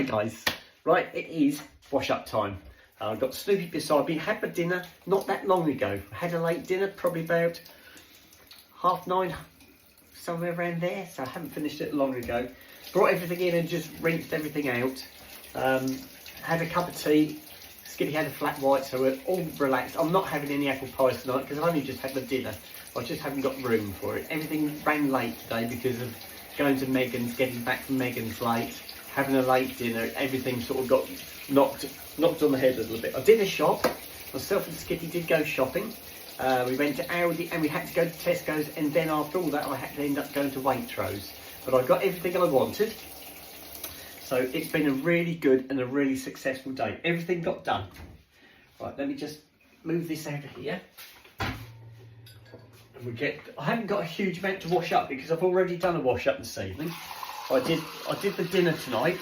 Hey guys, right, it is wash up time. I've got Snoopy beside me. Had my dinner not that long ago. Had a late dinner, probably about 9:30, somewhere around there. So I haven't finished it long ago. Brought everything in and just rinsed everything out. Had a cup of tea. Skitty had a flat white, so we're all relaxed. I'm not having any apple pies tonight because I only just had my dinner. I just haven't got room for it. Everything ran late today because of going to Megan's, getting back from Megan's late, having a late dinner. Everything sort of got knocked on the head a little bit. I did a shop. Myself and Skitty did go shopping. We went to Aldi and we had to go to Tesco's, and then after all that I had to end up going to Waitrose. But I got everything I wanted. So it's been a really good and a really successful day. Everything got done. Right, let me just move this out of here. And I haven't got a huge amount to wash up because I've already done a wash up this evening. I did the dinner tonight,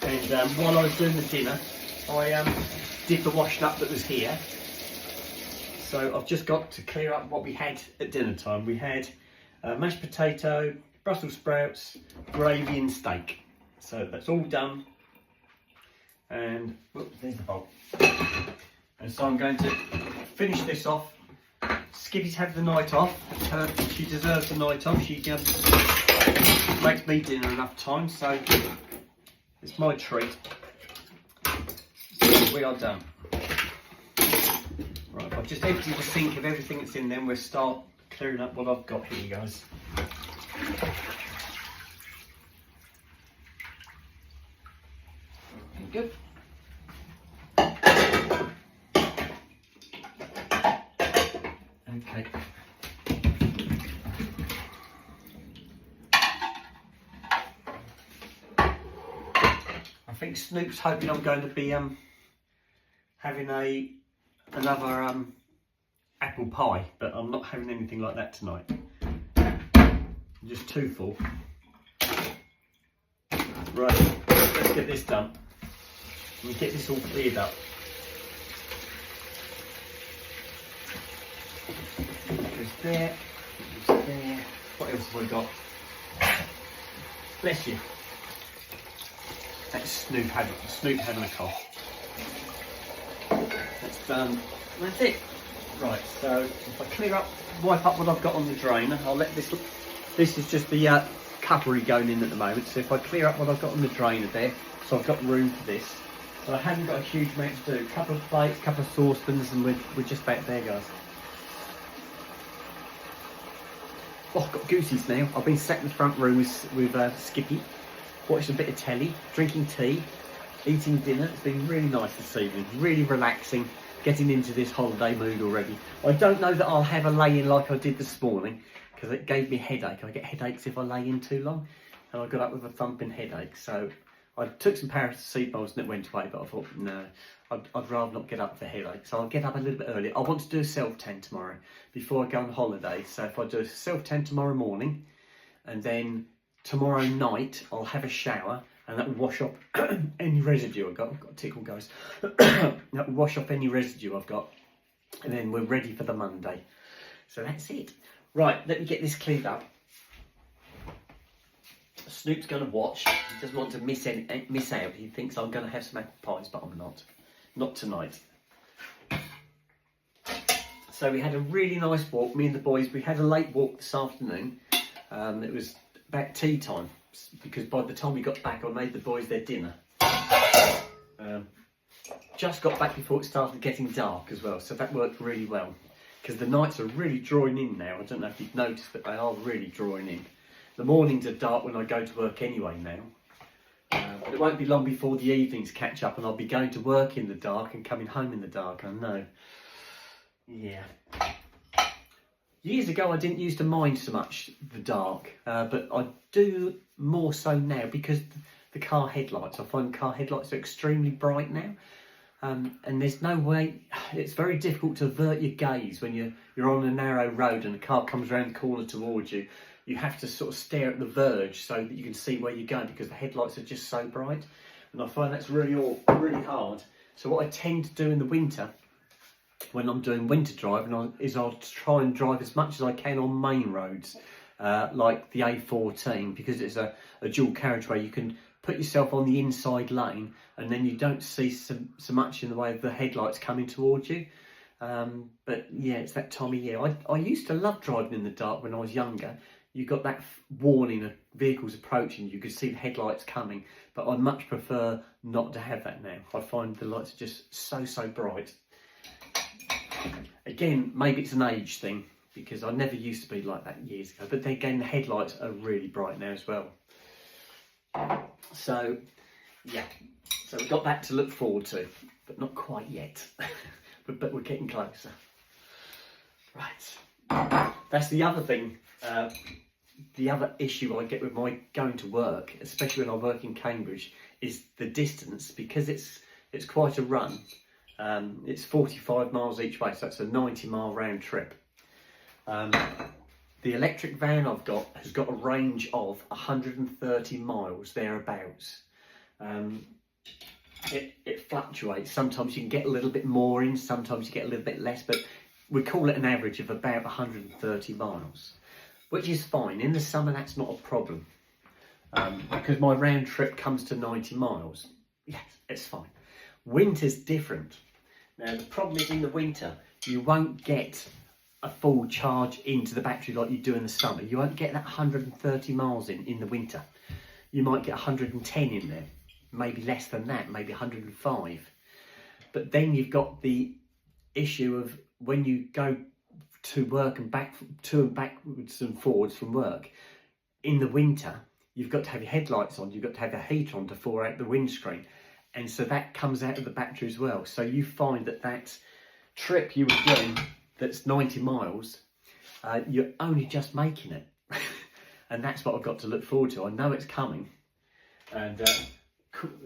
and while I was doing the dinner, I did the washing up that was here. So I've just got to clear up what we had at dinner time. We had mashed potato, Brussels sprouts, gravy and steak. So that's all done. And whoops, there's the bowl. And so I'm going to finish this off. Skitty's had the night off. She deserves the night off. She makes me dinner enough time, so it's my treat. So we are done. Right, I've just emptied the sink of everything that's in there, and we'll start clearing up what I've got here, guys. Good. Okay. I think Snoop's hoping I'm going to be having another apple pie, but I'm not having anything like that tonight. I'm just too full. Right, let's get this done. And get this all cleared up. Goes there, goes there. What else have I got? Bless you. That's Snoop having a cough. That's done. That's it. Right, so if I wipe up what I've got on the drainer, I'll let this. This is just the cutlery going in at the moment. So if I clear up what I've got on the drainer there, so I've got room for this. But I haven't got a huge amount to do. A couple of plates, a couple of saucepans, and we're just about there, guys. Oh, I've got goosies now. I've been sat in the front room with Skippy, watching a bit of telly, drinking tea, eating dinner. It's been really nice this evening, really relaxing, getting into this holiday mood already. I don't know that I'll have a lay-in like I did this morning, because it gave me a headache. I get headaches if I lay in too long, and I got up with a thumping headache. So I took some paracetamols and it went away, but I thought, no, I'd rather not get up with a headache. So I'll get up a little bit early. I want to do a self-tan tomorrow before I go on holiday. So if I do a self-tan tomorrow morning, and then tomorrow night I'll have a shower, and that will wash up any residue I've got. I've got a tickle, guys. That will wash up any residue I've got, and then we're ready for the Monday. So that's it. Right, let me get this cleaned up. Snoop's going to watch. He doesn't want to miss out. He thinks I'm going to have some apple pies, but I'm not. Not tonight. So we had a really nice walk, me and the boys. We had a late walk this afternoon. It was about tea time, because by the time we got back, I made the boys their dinner. Just got back before it started getting dark as well, so that worked really well. Because the nights are really drawing in now. I don't know if you've noticed, but they are really drawing in. The mornings are dark when I go to work anyway now. But it won't be long before the evenings catch up, and I'll be going to work in the dark and coming home in the dark, I know. Yeah. Years ago I didn't used to mind so much the dark, but I do more so now because the car headlights. I find car headlights are extremely bright now. And there's no way, it's very difficult to avert your gaze when you're on a narrow road and a car comes around the corner towards you. You have to sort of stare at the verge so that you can see where you're going, because the headlights are just so bright. And I find that's really hard. So what I tend to do in the winter, when I'm doing winter driving, is I'll try and drive as much as I can on main roads, like the A14, because it's a dual carriageway. You can put yourself on the inside lane, and then you don't see so much in the way of the headlights coming towards you. But yeah, it's that time of year. I used to love driving in the dark when I was younger. You got that warning of vehicles approaching, you could see the headlights coming, but I much prefer not to have that now. I find the lights are just so bright. Again, maybe it's an age thing, because I never used to be like that years ago, but then again, the headlights are really bright now as well. So yeah, so we've got that to look forward to, but not quite yet. but we're getting closer. Right, that's the other thing. The other issue I get with my going to work, especially when I work in Cambridge, is the distance, because it's quite a run. It's 45 miles each way, so that's a 90-mile round trip. The electric van I've got has got a range of 130 miles thereabouts. It fluctuates. Sometimes you can get a little bit more in, sometimes you get a little bit less, but we call it an average of about 130 miles, which is fine. In the summer, that's not a problem, because my round trip comes to 90 miles. Yes, it's fine. Winter's different. Now, the problem is in the winter, you won't get a full charge into the battery like you do in the summer. You won't get that 130 miles in the winter. You might get 110 in there, maybe less than that, maybe 105. But then you've got the issue of when you go to work and back, to and backwards and forwards from work, in the winter, you've got to have your headlights on, you've got to have a heater on to thaw out the windscreen. And so that comes out of the battery as well. So you find that trip you were doing that's 90 miles, you're only just making it. And that's what I've got to look forward to. I know it's coming. And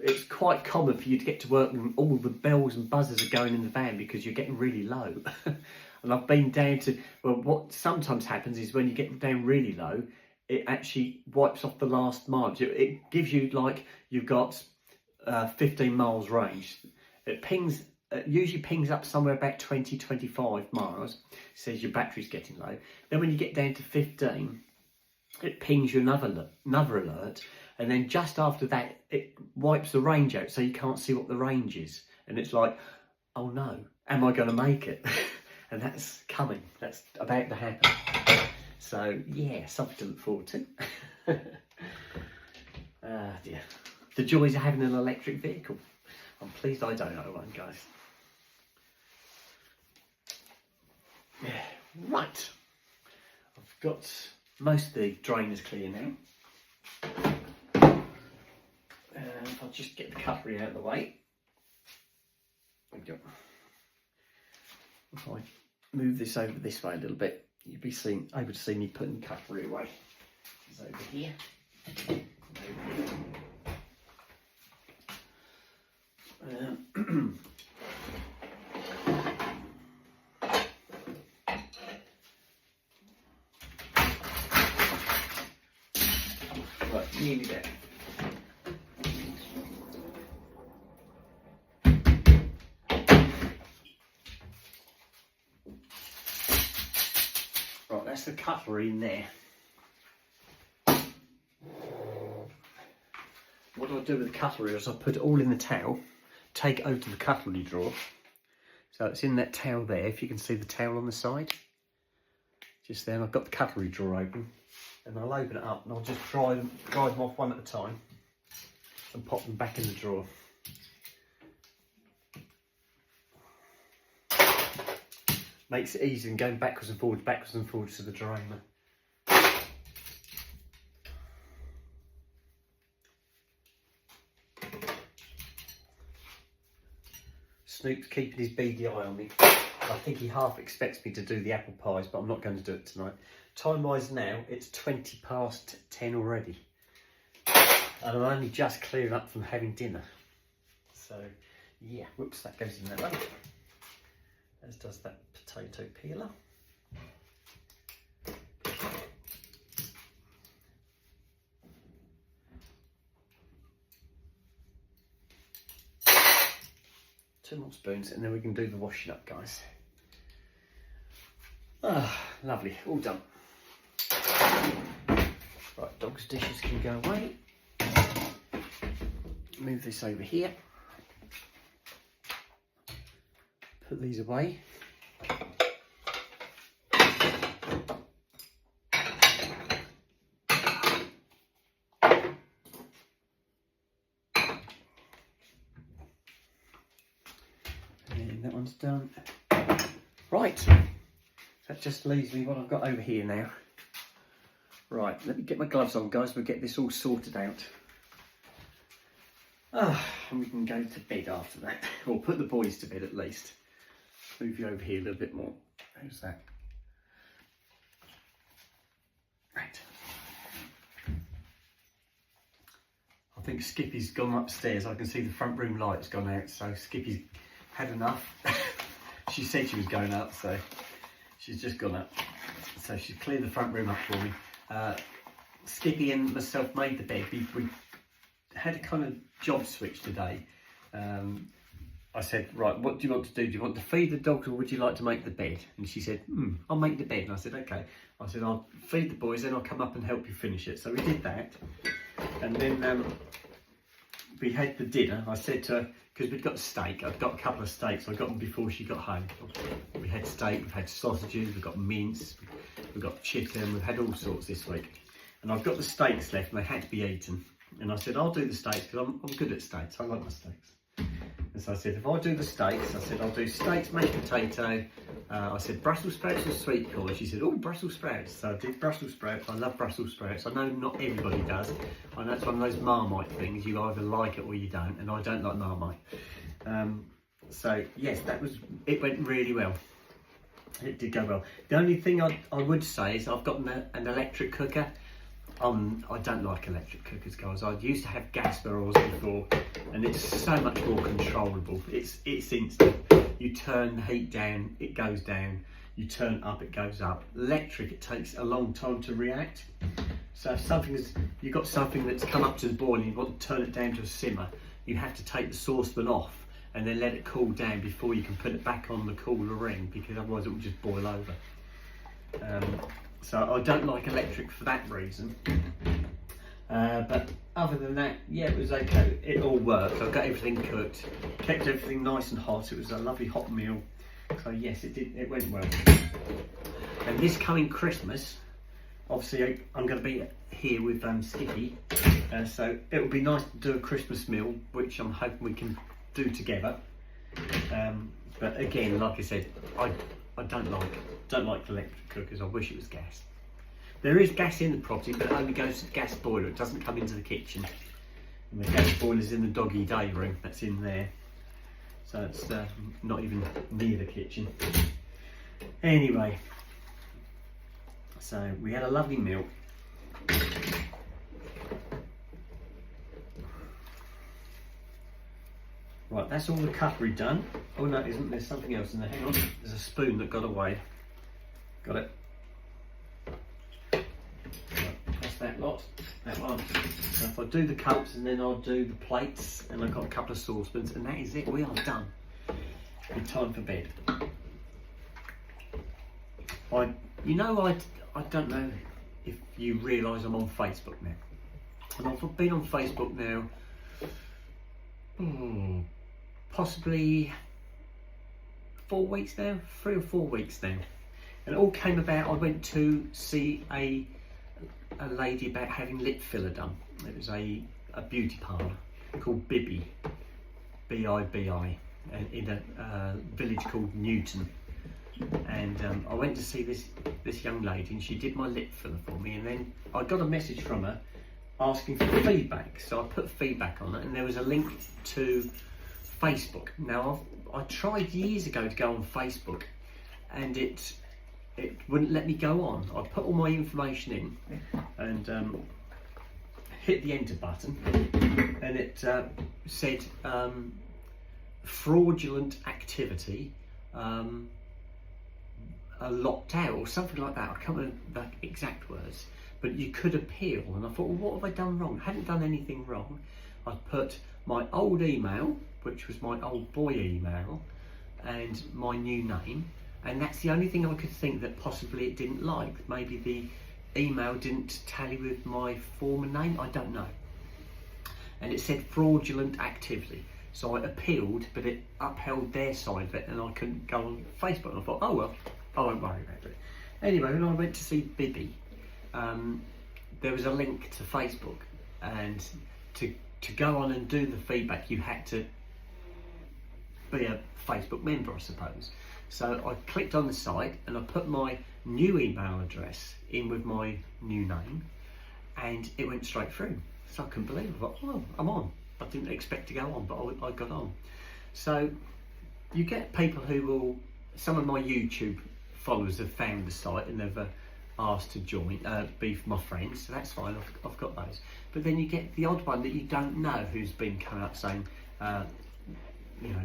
it's quite common for you to get to work and all the bells and buzzers are going in the van because you're getting really low. And I've been down to, well, what sometimes happens is when you get down really low, it actually wipes off the last mile. It gives you like you've got 15 miles range. It pings, usually pings up somewhere about 20-25 miles, says your battery's getting low. Then when you get down to 15, it pings you another alert, and then just after that it wipes the range out so you can't see what the range is, and it's like, oh no, am I going to make it? And that's coming, that's about to happen. So yeah, something to look forward to. Ah dear. The joys of having an electric vehicle. I'm pleased I don't own one, guys. Yeah, right. I've got most of the drainers clear now. I'll just get the cutlery out of the way. There we go. If I move this over this way a little bit, you'll be able to see me putting cutlery away. It's over here. Right, nearly there. Right, that's the cutlery in there. What I do with the cutlery is I put it all in the towel, take it over to the cutlery drawer. So it's in that towel there, if you can see the towel on the side. Just then I've got the cutlery drawer open, and I'll open it up and I'll just dry them off one at a time and pop them back in the drawer. Makes it easy and going backwards and forwards to the drainer. Snoop's keeping his beady eye on me. I think he half expects me to do the apple pies, but I'm not going to do it tonight. Time-wise now, it's 20 past 10 already. And I'm only just clearing up from having dinner. So, yeah, whoops, that goes in that one. As does that potato peeler. Two more spoons and then we can do the washing up, guys. Ah, lovely, all done. Right, dog's dishes can go away. move this over here. Put these away. And that one's done. Right, that just leaves me what I've got over here now. Right, let me get my gloves on, guys. We'll get this all sorted out. And we can go to bed after that. Or put the boys to bed at least. Move you over here a little bit more. How's that? Right. I think Skippy's gone upstairs. I can see the front room light's gone out, so Skippy's had enough. She said she was going up, so she's just gone up. So she's cleared the front room up for me. Skippy and myself made the bed. We had a kind of job switch today. I said, right, what do you want to do? Do you want to feed the dogs or would you like to make the bed? And she said, I'll make the bed. And I said, okay. I said, I'll feed the boys, then I'll come up and help you finish it. So we did that. And then we had the dinner. I said to her, because we'd got steak, I'd got a couple of steaks. I got them before she got home. We had steak, we've had sausages, we've got mince, we've got chicken, we've had all sorts this week. And I've got the steaks left and they had to be eaten. And I said, I'll do the steaks because I'm good at steaks. I like my steaks. And so I said, if I do the steaks, I said, I'll do steaks, mashed potato. I said, Brussels sprouts or sweet corn. She said, oh, Brussels sprouts. So I did Brussels sprouts. I love Brussels sprouts. I know not everybody does. I know it's one of those Marmite things. You either like it or you don't. And I don't like Marmite. So, yes, it went really well. It did go well. The only thing I would say is I've got an electric cooker. I don't like electric cookers, guys. I used to have gas where I was before, and it's so much more controllable. It's instant. You turn the heat down, it goes down. You turn up, it goes up. Electric, it takes a long time to react. So if you've got something that's come up to the boil and you want to turn it down to a simmer, you have to take the saucepan off and then let it cool down before you can put it back on the cooler ring, because otherwise it will just boil over. So I don't like electric for that reason. But other than that, yeah, it was okay. It all worked. I got everything cooked, kept everything nice and hot. It was a lovely hot meal. So yes, it went well. And this coming Christmas, obviously I'm going to be here with Skippy. So it will be nice to do a Christmas meal, which I'm hoping we can do together. But again, like I said, I don't like electric cookers. I wish it was gas. There is gas in the property, but it only goes to the gas boiler. It doesn't come into the kitchen. And the gas boiler's in the doggy day room. That's in there. So it's not even near the kitchen. Anyway, so we had a lovely meal. Right, that's all the cutlery done. Oh no, it isn't. There's something else in there. Hang on. There's a spoon that got away. Got it. Right, that's that lot. That one. So if I do the cups and then I'll do the plates, and I've got a couple of saucepans, and that is it. We are done. It's time for bed. I don't know if you realise I'm on Facebook now. And I've been on Facebook now. Possibly 4 weeks now, 3 or 4 weeks now. And it all came about, I went to see a lady about having lip filler done. It was a beauty parlour called Bibi, B-I-B-I, in a village called Newton. And I went to see this young lady, and she did my lip filler for me, and then I got a message from her asking for feedback. So I put feedback on it, and there was a link to Facebook. Now I tried years ago to go on Facebook, and it wouldn't let me go on. I put all my information in and hit the enter button, and it said fraudulent activity, locked out or something like that. I can't remember the exact words, but you could appeal. And I thought, well, what have I done wrong? I hadn't done anything wrong. I put my old email, which was my old boy email, and my new name, and that's the only thing I could think that possibly it didn't like. Maybe the email didn't tally with my former name, I don't know. and it said fraudulent activity. So I appealed, but it upheld their side of it, and I couldn't go on Facebook. And I thought, oh well, I won't worry about it. Anyway, when I went to see Bibby, there was a link to Facebook, and to go on and do the feedback, you had to be a Facebook member, I suppose. So I clicked on the site and I put my new email address in with my new name, and it went straight through. So I couldn't believe it. I thought, oh, I'm on. I didn't expect to go on, but I got on. So you get people who will, some of my YouTube followers have found the site and they've asked to join, be my friends, so that's fine, I've got those. But then you get the odd one that you don't know who's been coming up saying, you know,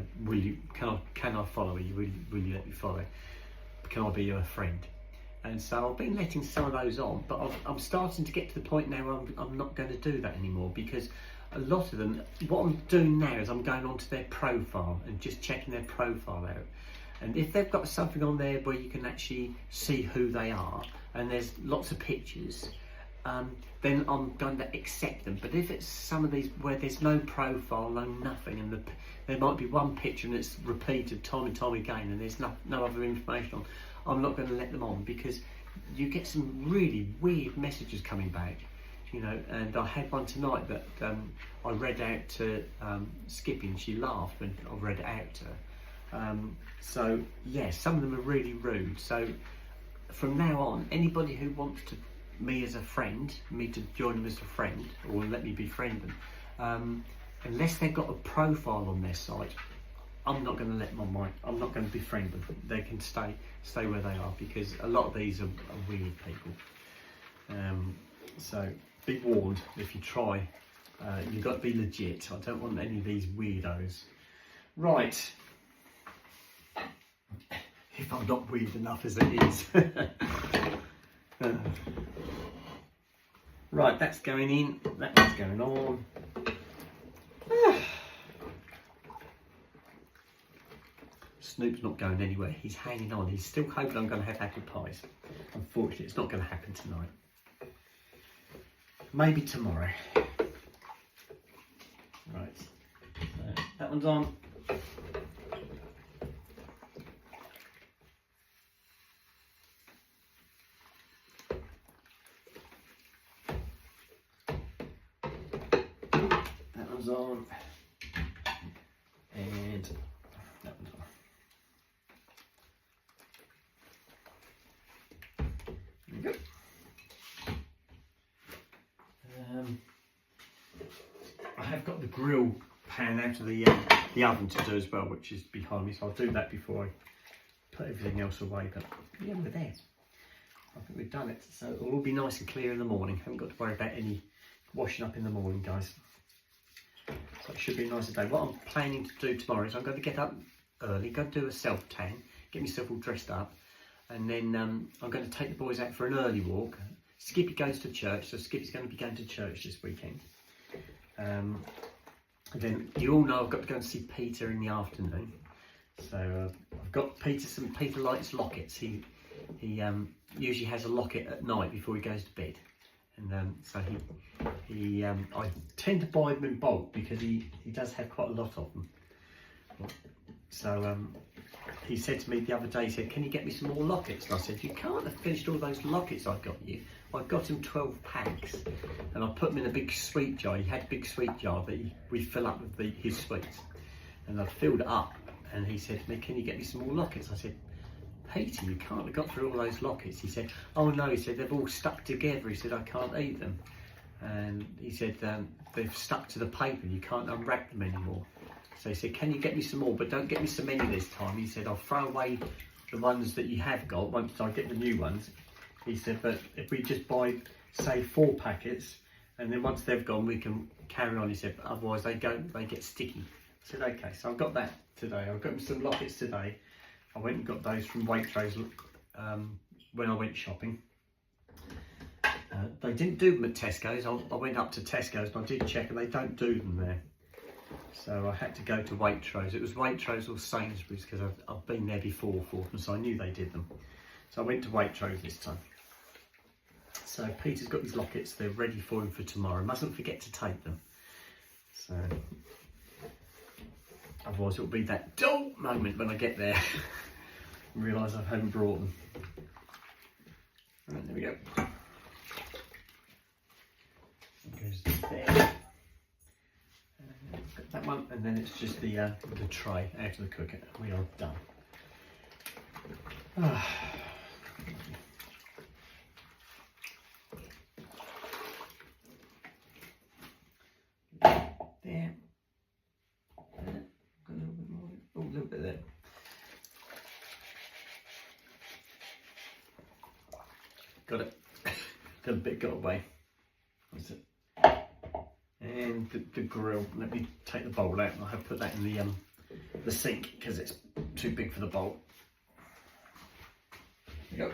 can I follow you? Will you let me follow? Can I be your friend? And so I've been letting some of those on, but I'm starting to get to the point now where I'm not going to do that anymore, because a lot of them, what I'm doing now is I'm going onto their profile and just checking their profile out. And if they've got something on there where you can actually see who they are, and there's lots of pictures, then I'm going to accept them. But if it's some of these where there's no profile, no nothing, and there might be one picture and it's repeated time and time again, and there's no other information on, I'm not going to let them on, because you get some really weird messages coming back. You know, and I had one tonight that I read out to Skippy, and she laughed when I read it out to her. So yeah, some of them are really rude. So from now on, anybody who wants me as a friend, me to join them as a friend, or let me befriend them, unless they've got a profile on their site, I'm not going to let them on mine. I'm not going to befriend them. They can stay where they are, because a lot of these are weird people. So be warned, if you try, you've got to be legit. I don't want any of these weirdos. Right. If I'm not weird enough as it is. Right, that's going in, that's going on. Snoop's not going anywhere, he's hanging on. He's still hoping I'm going to have apple pies. Unfortunately, it's not going to happen tonight. Maybe tomorrow. Right, so that one's on. That one's on. And that one's on. There we go. I have got the grill pan out of the oven to do as well, which is behind me, so I'll do that before I put everything else away. But yeah, we're there. I think we've done it, so it'll all be nice and clear in the morning. Haven't got to worry about any washing up in the morning, guys. So it should be a nice day. What I'm planning to do tomorrow is I'm going to get up early, go do a self-tan, get myself all dressed up, and then I'm going to take the boys out for an early walk. Skippy goes to church, so Skippy's going to be going to church this weekend. And then you all know I've got to go and see Peter in the afternoon. So I've got Peter likes lockets. He usually has a locket at night before he goes to bed. And so I tend to buy them in bulk, because he does have quite a lot of them. So he said to me the other day, he said, can you get me some more lockets? And I said, you can't have finished all those lockets I got you. I got him 12 packs, and I put them in a big sweet jar. He had a big sweet jar that we fill up with his sweets. And I filled it up, and he said to me, can you get me some more lockets? I said, Peter, you can't have got through all those lockets. He said, oh no, he said, they've all stuck together. He said, I can't eat them. And he said, they've stuck to the paper, you can't unwrap them anymore. So he said, can you get me some more, but don't get me so many this time. He said, I'll throw away the ones that you have got once I get the new ones. He said, but if we just buy, say, 4 packets, and then once they've gone, we can carry on. He said, but otherwise they get sticky. I said, okay, so I've got that today. I've got some lockets today. I went and got those from Waitrose when I went shopping. They didn't do them at Tesco's. I went up to Tesco's and I did check, and they don't do them there. So I had to go to Waitrose. It was Waitrose or Sainsbury's, because I've been there before for them, so I knew they did them. So I went to Waitrose this time. So Peter's got his lockets. They're ready for him for tomorrow. Mustn't forget to take them. So otherwise it'll be that dull moment when I get there and realise I haven't brought them. Right, there we go. That goes there. Got that one, and then it's just the tray out of the cooker. We are done. There. Got a little bit more. Oh, a little bit there. Got it. Got a bit got away. That's it. And the grill. Let me take the bowl out. I have put that in the sink because it's too big for the bowl. There you go.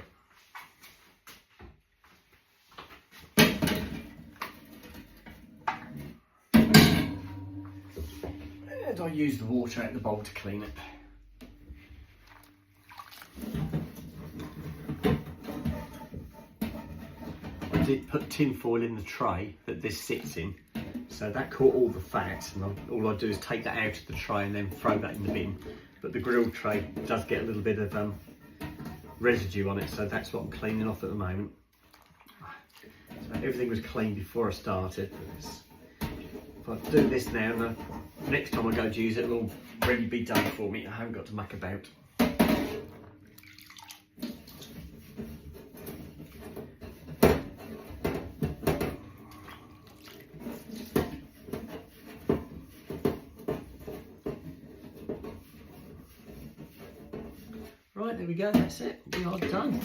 And I use the water out of the bowl to clean it. I did put tin foil in the tray that this sits in, so that caught all the fat, and all I do is take that out of the tray and then throw that in the bin. But the grill tray does get a little bit of residue on it, so that's what I'm cleaning off at the moment. So everything was clean before I started. If I do this now, the next time I go to use it, it'll already be done for me. I haven't got to muck about. Right, there we go, that's it, we are done.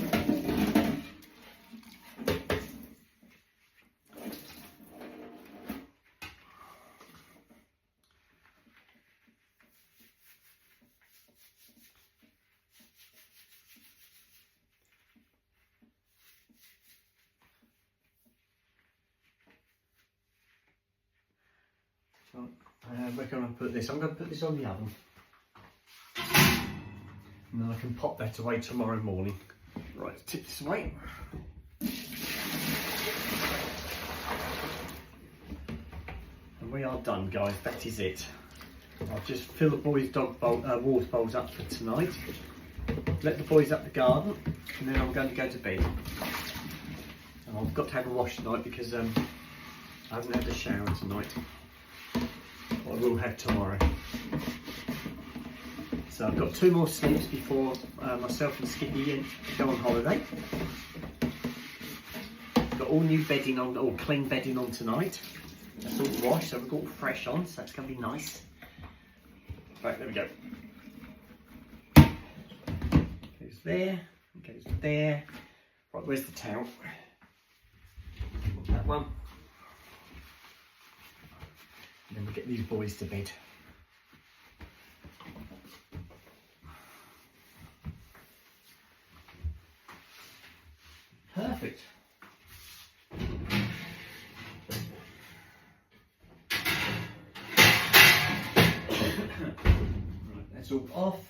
So, where can I put this? I'm going to put this on the oven. And then I can pop that away tomorrow morning. Right, let's tip this away. And we are done, guys, that is it. I'll just fill the boys' water bowls up for tonight. Let the boys up the garden, and then I'm going to go to bed. And I've got to have a wash tonight because I haven't had a shower tonight. I will have tomorrow. So I've got 2 more sleeps before myself and Skippy go on holiday. Got all new bedding on, all clean bedding on tonight. That's all washed, so we've got all fresh on, so that's going to be nice. Right, there we go. Goes there, goes there. Right, where's the towel? That one. And then we'll get these boys to bed. Perfect. Right, that's all off.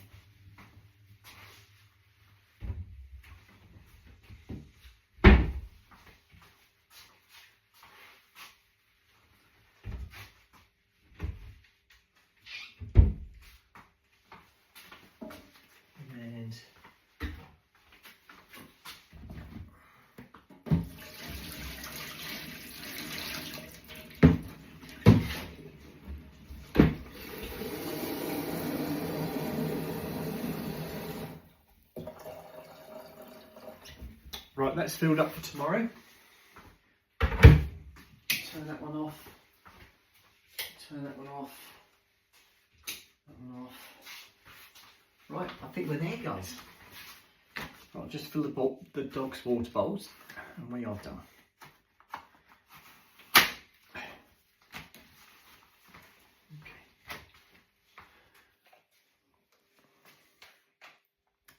And right, that's filled up for tomorrow. Turn that one off. Turn that one off. That one off. Right, I think we're there, guys. I'll just fill the dog's water bowls, and we are done.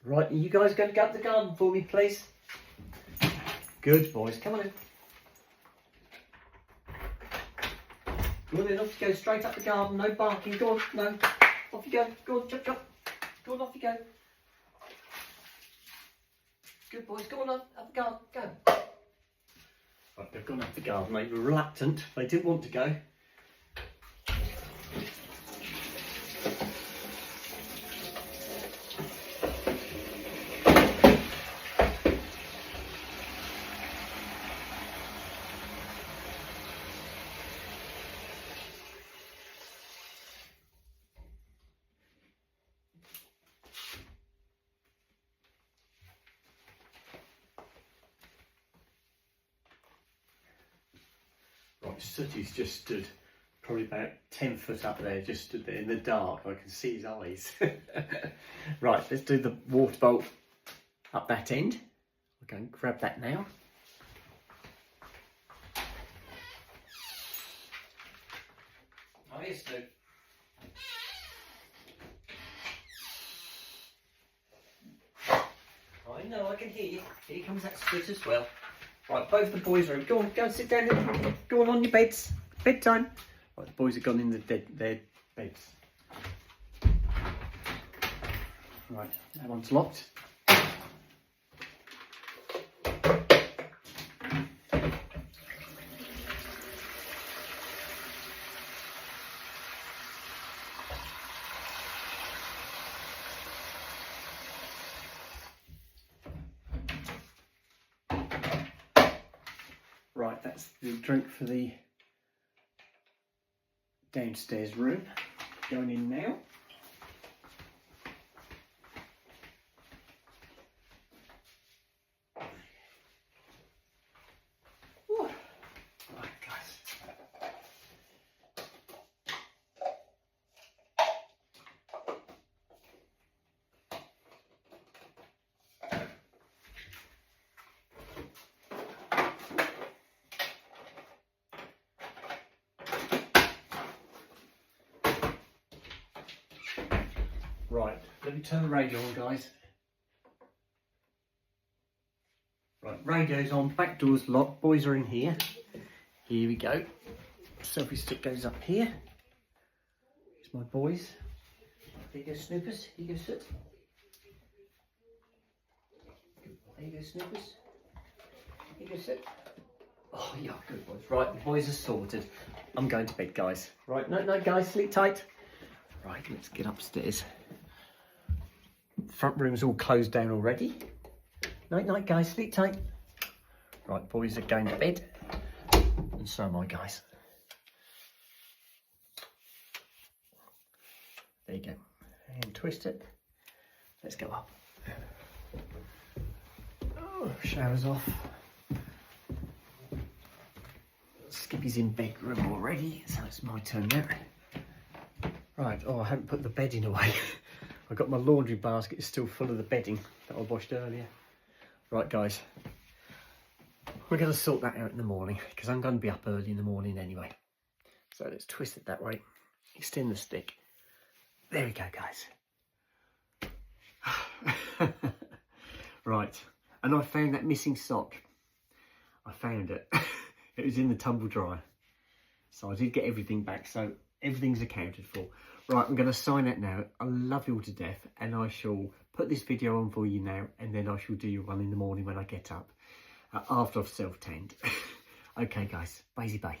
Right, are you guys going to go up the garden for me, please? Good boys, come on in. Go on in, off you go, straight up the garden, no barking, go on, no. Off you go, go on, jump, jump. Go on, off you go. Good boys, go on up the garden, go. Right, they've gone up the garden, they were reluctant, they didn't want to go. Right, Sooty's just stood probably about 10 foot up there, just stood there in the dark. I can see his eyes. Right, let's do the water bolt up that end. We're going to grab that now. Oh, yes, Stu. I know, I can hear you. Here comes that split as well. Right, both the boys are in. Go on, go and sit down. Go on your beds. Bedtime. Right, the boys have gone in their beds. Right, that one's locked. Right, that's the drink for the downstairs room. Going in now. Ooh. Right, guys. Right, let me turn the radio on, guys. Right, radio's on, back door's locked, boys are in here. Here we go. Selfie stick goes up here. Here's my boys. There you go, Snoopers. Here you go, Soot. There you go, Snoopers. Here you go, Soot. Oh, yeah, good boys. Right, the boys are sorted. I'm going to bed, guys. Right, night, guys, sleep tight. Right, let's get upstairs. Front room's all closed down already. Night, guys, sleep tight. Right, boys are going to bed. And so am I, guys. There you go. And twist it. Let's go up. Oh, shower's off. Skippy's in bedroom already, so it's my turn now. Right, oh, I haven't put the bedding away. I've got my laundry basket, it's still full of the bedding that I washed earlier. Right, guys, we're going to sort that out in the morning because I'm going to be up early in the morning anyway. So let's twist it that way, extend the stick. There we go, guys. Right, and I found that missing sock. I found it. It was in the tumble dryer. So I did get everything back, so everything's accounted for. Right, I'm going to sign out now. I love you all to death, and I shall put this video on for you now, and then I shall do your one in the morning when I get up, after I've self-tanned. Okay, guys, bye-bye.